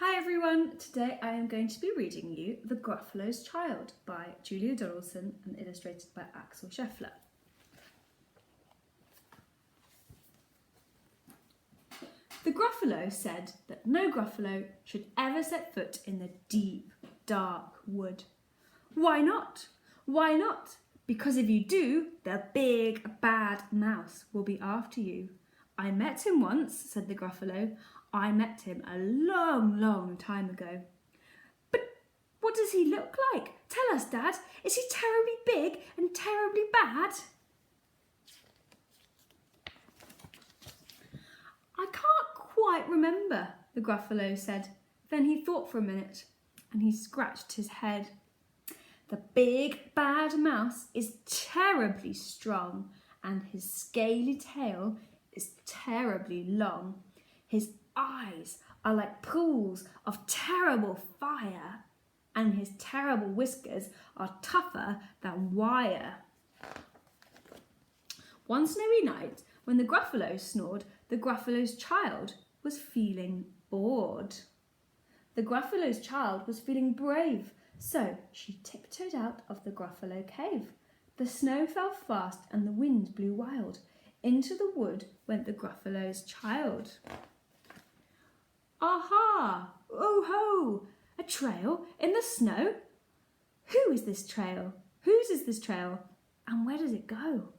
Hi everyone, today I am going to be reading you The Gruffalo's Child by Julia Donaldson and illustrated by Axel Scheffler. The Gruffalo said that no Gruffalo should ever set foot in the deep, dark wood. Why not? Why not? Because if you do, the big, bad mouse will be after you. I met him once, said the Gruffalo. I met him a long, long time ago. But what does he look like? Tell us, Dad. Is he terribly big and terribly bad? I can't quite remember, the Gruffalo said. Then he thought for a minute and he scratched his head. The big, bad mouse is terribly strong and his scaly tail is terribly long. His eyes are like pools of terrible fire, and his terrible whiskers are tougher than wire. One snowy night, when the Gruffalo snored, the Gruffalo's child was feeling bored. The Gruffalo's child was feeling brave, so she tiptoed out of the Gruffalo cave. The snow fell fast and the wind blew wild. Into the wood went the Gruffalo's child. Aha! Oh ho! A trail in the snow? Who is this trail? Whose is this trail? And where does it go?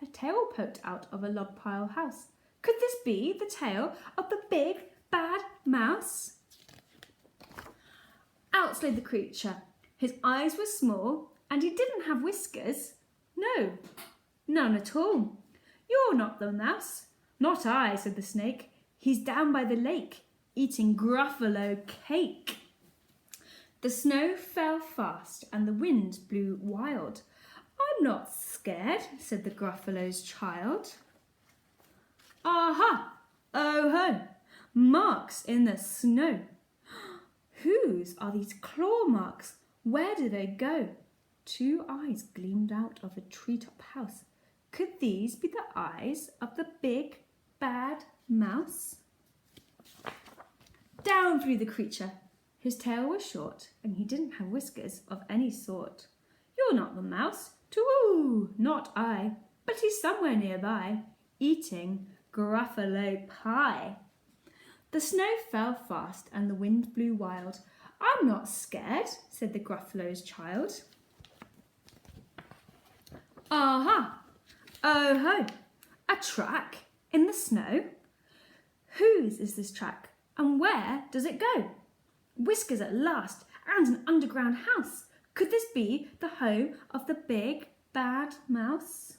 A tail poked out of a log pile house. Could this be the tail of the big, bad mouse? Out slid the creature. His eyes were small and he didn't have whiskers. No, none at all. You're not the mouse. Not I, said the snake. He's down by the lake, eating Gruffalo cake. The snow fell fast and the wind blew wild. I'm not scared, said the Gruffalo's child. Aha! Oh ho! Marks in the snow. Whose are these claw marks? Where do they go? Two eyes gleamed out of a treetop house. Could these be the eyes of the big, bad mouse? Down flew the creature. His tail was short and he didn't have whiskers of any sort. You're not the mouse. Too, not I. But he's somewhere nearby, eating Gruffalo pie. The snow fell fast and the wind blew wild. I'm not scared, said the Gruffalo's child. Aha! Oh ho! A track in the snow? Whose is this track and where does it go? Whiskers at last and an underground house. Could this be the home of the big bad mouse?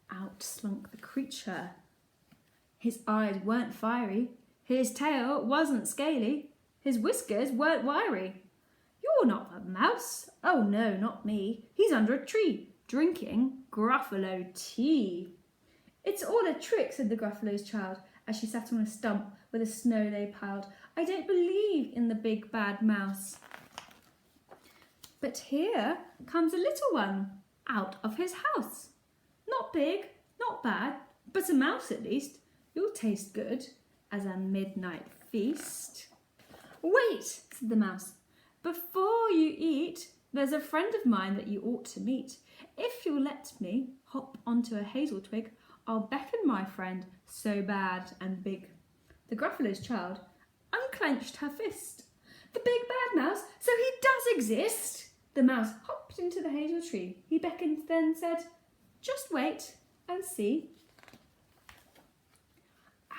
Out slunk the creature. His eyes weren't fiery, his tail wasn't scaly, his whiskers weren't wiry. You're not the mouse. Oh no, not me. He's under a tree, drinking Gruffalo tea. It's all a trick, said the Gruffalo's child, as she sat on a stump where the snow lay piled. I don't believe in the big bad mouse. But here comes a little one out of his house. Not big, not bad, but a mouse at least. You'll taste good as a midnight feast. Wait, said the mouse. Before you eat, there's a friend of mine that you ought to meet. If you'll let me hop onto a hazel twig, I'll beckon my friend so bad and big. The Gruffalo's child unclenched her fist. The big bad mouse, so he does exist. The mouse hopped into the hazel tree. He beckoned, then said, just wait and see.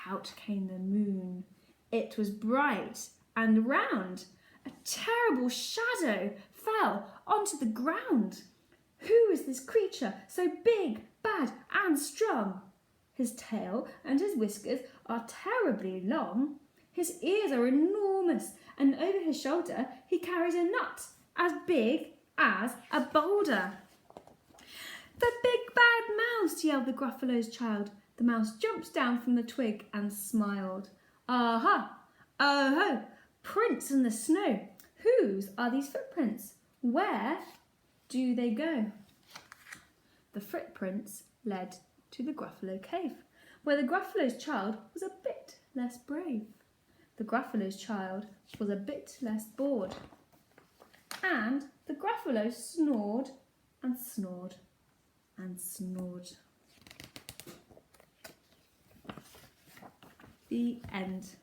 Out came the moon. It was bright and round. A terrible shadow fell onto the ground. Who is this creature so big, bad and strong? His tail and his whiskers are terribly long. His ears are enormous and over his shoulder he carries a nut as big as a boulder. The big bad mouse, yelled the Gruffalo's child. The mouse jumped down from the twig and smiled. Aha! Oh ho! Prints in the snow. Whose are these footprints? Where do they go? The footprints led to the Gruffalo cave. where the Gruffalo's child was a bit less brave. The Gruffalo's child was a bit less bored. And the Gruffalo snored and snored and snored. The end.